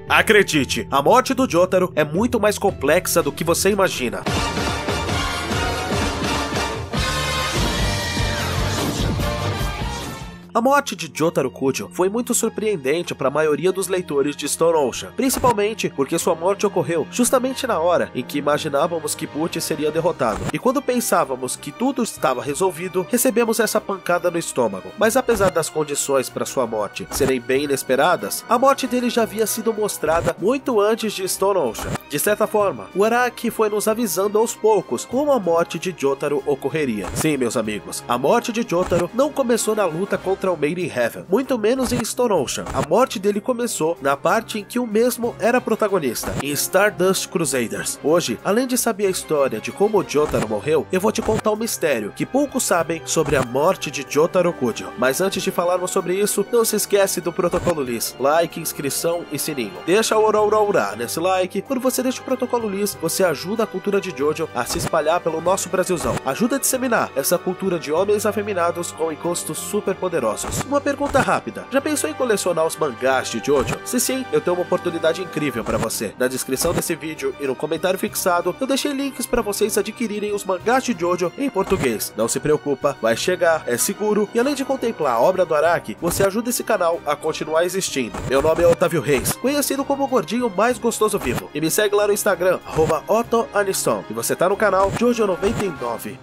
Acredite, a morte do Jotaro é muito mais complexa do que você imagina. A morte de Jotaro Kujo foi muito surpreendente para a maioria dos leitores de Stone Ocean, principalmente porque sua morte ocorreu justamente na hora em que imaginávamos que Pucci seria derrotado, e quando pensávamos que tudo estava resolvido, recebemos essa pancada no estômago. Mas apesar das condições para sua morte serem bem inesperadas, a morte dele já havia sido mostrada muito antes de Stone Ocean. De certa forma, o Araki foi nos avisando aos poucos como a morte de Jotaro ocorreria. Sim, meus amigos, a morte de Jotaro não começou na luta contra o Made in Heaven, muito menos em Stone Ocean. A morte dele começou na parte em que o mesmo era protagonista, em Stardust Crusaders. Hoje, além de saber a história de como Jotaro morreu, eu vou te contar um mistério que poucos sabem sobre a morte de Jotaro Kujo. Mas antes de falarmos sobre isso, não se esquece do protocolo LIS, like, inscrição e sininho. Deixa o ora nesse like. Quando você deixa o protocolo LIS, você ajuda a cultura de Jojo a se espalhar pelo nosso Brasilzão. Ajuda a disseminar essa cultura de homens afeminados com encostos super poderosos. Uma pergunta rápida: já pensou em colecionar os mangás de Jojo? Se sim, eu tenho uma oportunidade incrível para você. Na descrição desse vídeo e no comentário fixado, eu deixei links para vocês adquirirem os mangás de Jojo em português. Não se preocupa, vai chegar, é seguro, e além de contemplar a obra do Araki, você ajuda esse canal a continuar existindo. Meu nome é Otávio Reis, conhecido como o gordinho mais gostoso vivo, e me segue lá no Instagram, @OttoAniston, e você tá no canal Jojo 99.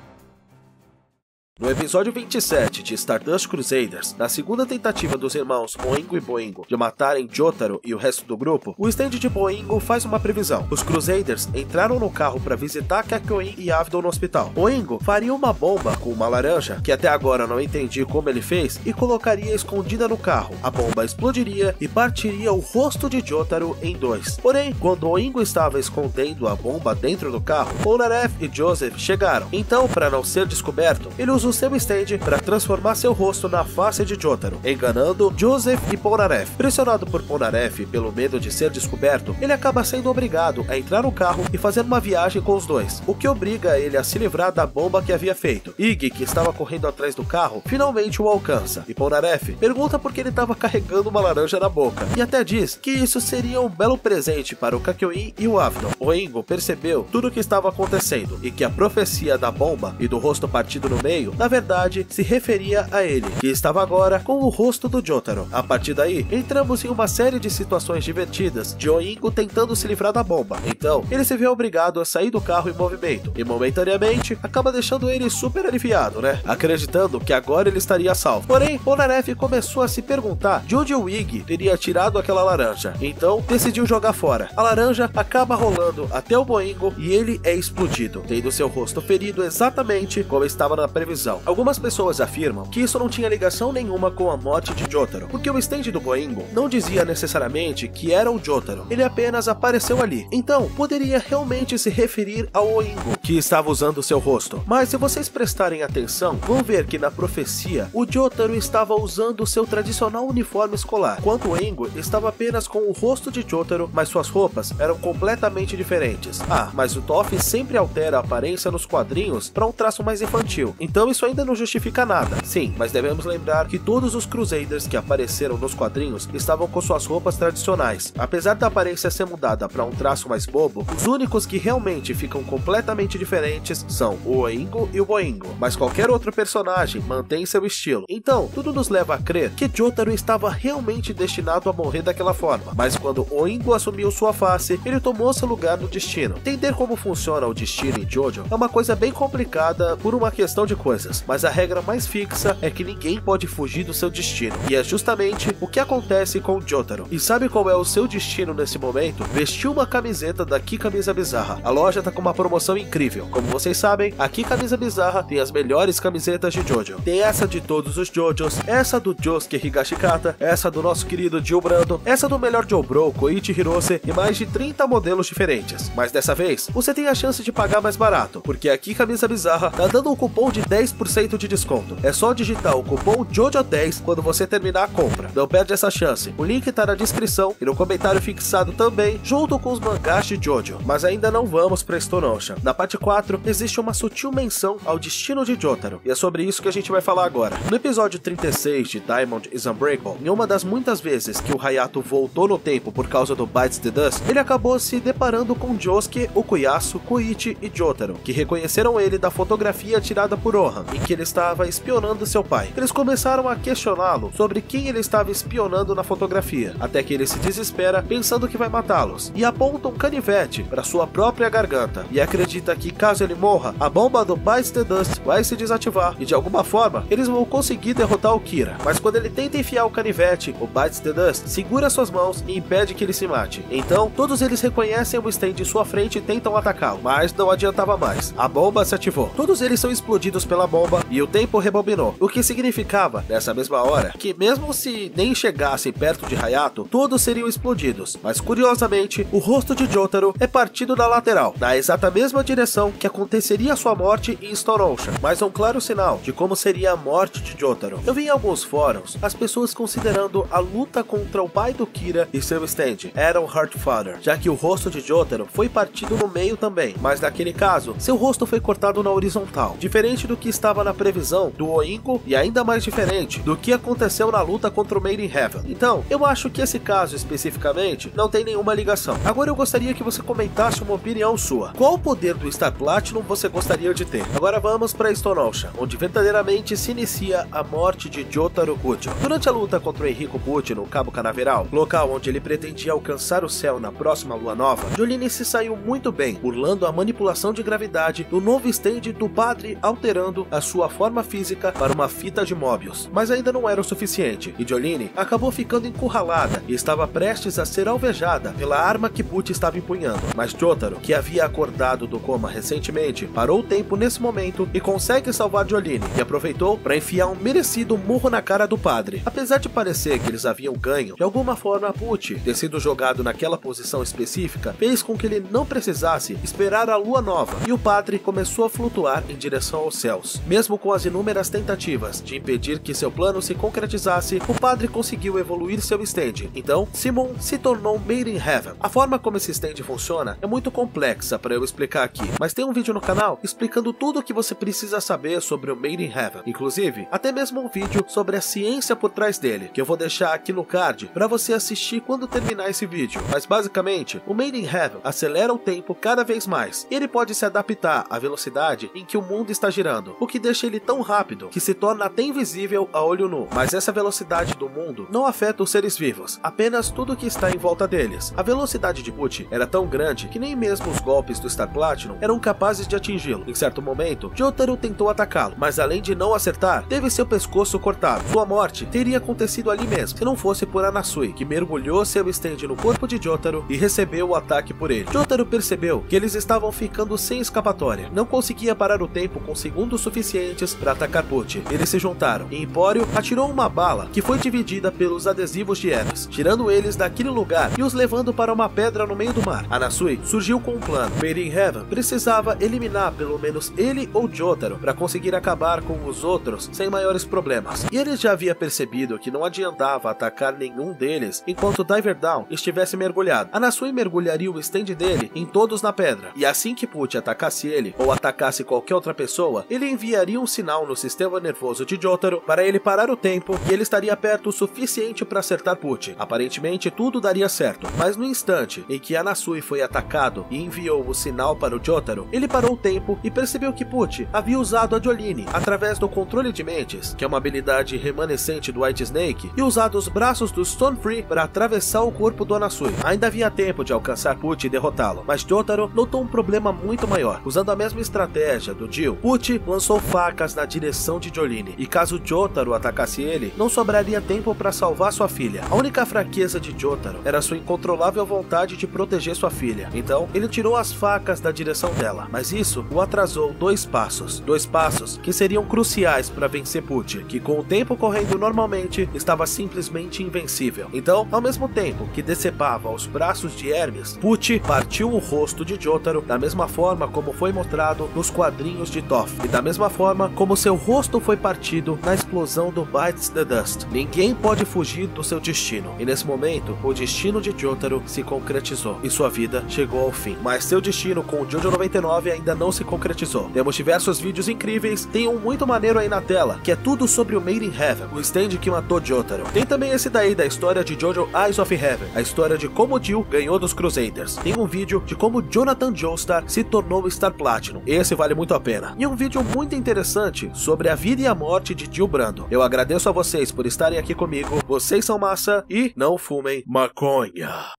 No episódio 27 de Stardust Crusaders, na segunda tentativa dos irmãos Oingo e Boingo de matarem Jotaro e o resto do grupo, o stand de Boingo faz uma previsão. Os Crusaders entraram no carro para visitar Kakyoin e Avidon no hospital. Oingo faria uma bomba com uma laranja, que até agora não entendi como ele fez, e colocaria escondida no carro. A bomba explodiria e partiria o rosto de Jotaro em dois. Porém, quando Oingo estava escondendo a bomba dentro do carro, Polnareff e Joseph chegaram. Então, para não ser descoberto, ele usou seu stand para transformar seu rosto na face de Jotaro, enganando Joseph e Polnareff. Pressionado por Polnareff pelo medo de ser descoberto, ele acaba sendo obrigado a entrar no carro e fazer uma viagem com os dois, o que obriga ele a se livrar da bomba que havia feito. Iggy, que estava correndo atrás do carro, finalmente o alcança, e Polnareff pergunta por que ele estava carregando uma laranja na boca, e até diz que isso seria um belo presente para o Kakyoin e o Avidon. Oingo percebeu tudo o que estava acontecendo, e que a profecia da bomba e do rosto partido no meio na verdade se referia a ele, que estava agora com o rosto do Jotaro. A partir daí, entramos em uma série de situações divertidas de Oingo tentando se livrar da bomba. Então, ele se vê obrigado a sair do carro em movimento, e momentaneamente acaba deixando ele super aliviado, né? Acreditando que agora ele estaria salvo. Porém, Polnareff começou a se perguntar de onde o Iggy teria tirado aquela laranja. Então, decidiu jogar fora. A laranja acaba rolando até o Boingo e ele é explodido, tendo seu rosto ferido exatamente como estava na previsão. Algumas pessoas afirmam que isso não tinha ligação nenhuma com a morte de Jotaro, porque o stand do Boingo não dizia necessariamente que era o Jotaro, ele apenas apareceu ali. Então, poderia realmente se referir ao Oingo, que estava usando seu rosto. Mas se vocês prestarem atenção, vão ver que na profecia, o Jotaro estava usando seu tradicional uniforme escolar, enquanto o Oingo estava apenas com o rosto de Jotaro, mas suas roupas eram completamente diferentes. Ah, mas o Toff sempre altera a aparência nos quadrinhos para um traço mais infantil, então isso ainda não justifica nada. Sim, mas devemos lembrar que todos os Crusaders que apareceram nos quadrinhos estavam com suas roupas tradicionais. Apesar da aparência ser mudada para um traço mais bobo, os únicos que realmente ficam completamente diferentes são o Oingo e o Boingo, mas qualquer outro personagem mantém seu estilo. Então, tudo nos leva a crer que Jotaro estava realmente destinado a morrer daquela forma, mas quando Oingo assumiu sua face, ele tomou seu lugar no destino. Entender como funciona o destino em Jojo é uma coisa bem complicada por uma questão de coisas, mas a regra mais fixa é que ninguém pode fugir do seu destino, e é justamente o que acontece com Jotaro. E sabe qual é o seu destino nesse momento? Vestir uma camiseta da Que Camisa Bizarra. A loja tá com uma promoção incrível. Como vocês sabem, a Que Camisa Bizarra tem as melhores camisetas de Jojo. Tem essa de todos os Jojos, essa do Josuke Higashikata, essa do nosso querido Jill Brando, essa do melhor Jobro, Koichi Hirose, e mais de 30 modelos diferentes. Mas dessa vez, você tem a chance de pagar mais barato, porque a Que Camisa Bizarra tá dando um cupom de 10% 10% de desconto. É só digitar o cupom JOJO10 quando você terminar a compra. Não perde essa chance. O link tá na descrição e no comentário fixado também, junto com os mangás de Jojo. Mas ainda não vamos pra Stone Ocean. Na parte 4, existe uma sutil menção ao destino de Jotaro, e é sobre isso que a gente vai falar agora. No episódio 36 de Diamond is Unbreakable, em uma das muitas vezes que o Hayato voltou no tempo por causa do Bites the Dust, ele acabou se deparando com Josuke, Okuyasu, Koichi e Jotaro, que reconheceram ele da fotografia tirada por Rohan, em que ele estava espionando seu pai. Eles começaram a questioná-lo sobre quem ele estava espionando na fotografia, até que ele se desespera pensando que vai matá-los, e aponta um canivete para sua própria garganta, e acredita que caso ele morra, a bomba do Bites the Dust vai se desativar, e de alguma forma, eles vão conseguir derrotar o Kira. Mas quando ele tenta enfiar o canivete, o Bites the Dust segura suas mãos e impede que ele se mate. Então, todos eles reconhecem o stand em sua frente e tentam atacá-lo, mas não adiantava mais. A bomba se ativou. Todos eles são explodidos pela bomba e o tempo rebobinou, o que significava, nessa mesma hora, que mesmo se nem chegassem perto de Hayato, todos seriam explodidos. Mas curiosamente, o rosto de Jotaro é partido da lateral, na exata mesma direção que aconteceria sua morte em Stone Ocean, mas um claro sinal de como seria a morte de Jotaro. Eu vi em alguns fóruns as pessoas considerando a luta contra o pai do Kira e seu stand era o Heartfather, já que o rosto de Jotaro foi partido no meio também, mas naquele caso, seu rosto foi cortado na horizontal, diferente do que estava na previsão do Oingo e ainda mais diferente do que aconteceu na luta contra o Made in Heaven. Então, eu acho que esse caso especificamente não tem nenhuma ligação. Agora eu gostaria que você comentasse uma opinião sua. Qual o poder do Star Platinum você gostaria de ter? Agora vamos para Stone Ocean, onde verdadeiramente se inicia a morte de Jotaro Kujo. Durante a luta contra o Enrico Pucci no Cabo Canaveral, local onde ele pretendia alcançar o céu na próxima lua nova, Jolene se saiu muito bem, burlando a manipulação de gravidade do novo stand do padre, alterando a sua forma física para uma fita de Mobius. Mas ainda não era o suficiente, e Jolene acabou ficando encurralada e estava prestes a ser alvejada pela arma que Pucci estava empunhando. Mas Jotaro, que havia acordado do coma recentemente, parou o tempo nesse momento e consegue salvar Jolene, e aproveitou para enfiar um merecido murro na cara do padre. Apesar de parecer que eles haviam ganho, de alguma forma Pucci ter sido jogado naquela posição específica fez com que ele não precisasse esperar a lua nova, e o padre começou a flutuar em direção aos céus. Mesmo com as inúmeras tentativas de impedir que seu plano se concretizasse, o padre conseguiu evoluir seu stand. Então, Simon se tornou Made in Heaven. A forma como esse stand funciona é muito complexa para eu explicar aqui, mas tem um vídeo no canal explicando tudo o que você precisa saber sobre o Made in Heaven, inclusive até mesmo um vídeo sobre a ciência por trás dele, que eu vou deixar aqui no card para você assistir quando terminar esse vídeo. Mas basicamente, o Made in Heaven acelera o tempo cada vez mais, e ele pode se adaptar à velocidade em que o mundo está girando, o que deixa ele tão rápido que se torna até invisível a olho nu. Mas essa velocidade do mundo não afeta os seres vivos, apenas tudo que está em volta deles. A velocidade de Pucci era tão grande que nem mesmo os golpes do Star Platinum eram capazes de atingi-lo. Em certo momento, Jotaro tentou atacá-lo, mas além de não acertar, teve seu pescoço cortado. Sua morte teria acontecido ali mesmo, se não fosse por Anasui, que mergulhou seu stand no corpo de Jotaro e recebeu o ataque por ele. Jotaro percebeu que eles estavam ficando sem escapatória, não conseguia parar o tempo com segundos suficientes para atacar Pucci. Eles se juntaram, e Empório atirou uma bala que foi dividida pelos adesivos de Hermes, tirando eles daquele lugar e os levando para uma pedra no meio do mar. Anasui surgiu com um plano. Made in Heaven precisava eliminar pelo menos ele ou Jotaro para conseguir acabar com os outros sem maiores problemas. E ele já havia percebido que não adiantava atacar nenhum deles enquanto Diver Down estivesse mergulhado. Anasui mergulharia o stand dele em todos na pedra, e assim que Pucci atacasse ele ou atacasse qualquer outra pessoa, ele enviaria um sinal no sistema nervoso de Jotaro para ele parar o tempo, e ele estaria perto o suficiente para acertar Pucci. Aparentemente tudo daria certo, mas no instante em que Anasui foi atacado e enviou o sinal para o Jotaro, ele parou o tempo e percebeu que Pucci havia usado a Jolene através do controle de mentes, que é uma habilidade remanescente do White Snake, e usado os braços do Stone Free para atravessar o corpo do Anasui. Ainda havia tempo de alcançar Pucci e derrotá-lo, mas Jotaro notou um problema muito maior. Usando a mesma estratégia do Jill, Pucci lançou facas na direção de Jolene, e caso Jotaro atacasse ele, não sobraria tempo para salvar sua filha. A única fraqueza de Jotaro era sua incontrolável vontade de proteger sua filha, então ele tirou as facas da direção dela, mas isso o atrasou 2 passos que seriam cruciais para vencer Pucci, que com o tempo correndo normalmente estava simplesmente invencível. Então, ao mesmo tempo que decepava os braços de Hermes, Pucci partiu o rosto de Jotaro da mesma forma como foi mostrado nos quadrinhos de Toph, e da mesma mesma forma como seu rosto foi partido na explosão do Bites the Dust. Ninguém pode fugir do seu destino, e nesse momento, o destino de Jotaro se concretizou, e sua vida chegou ao fim. Mas seu destino com o Jojo 99 ainda não se concretizou. Temos diversos vídeos incríveis, tem um muito maneiro aí na tela, que é tudo sobre o Made in Heaven, o stand que matou Jotaro. Tem também esse daí da história de Jojo Eyes of Heaven, a história de como Jill ganhou dos Crusaders. Tem um vídeo de como Jonathan Joestar se tornou Star Platinum, esse vale muito a pena. E um vídeo muito interessante sobre a vida e a morte de Jill Brando. Eu agradeço a vocês por estarem aqui comigo, vocês são massa e não fumem maconha.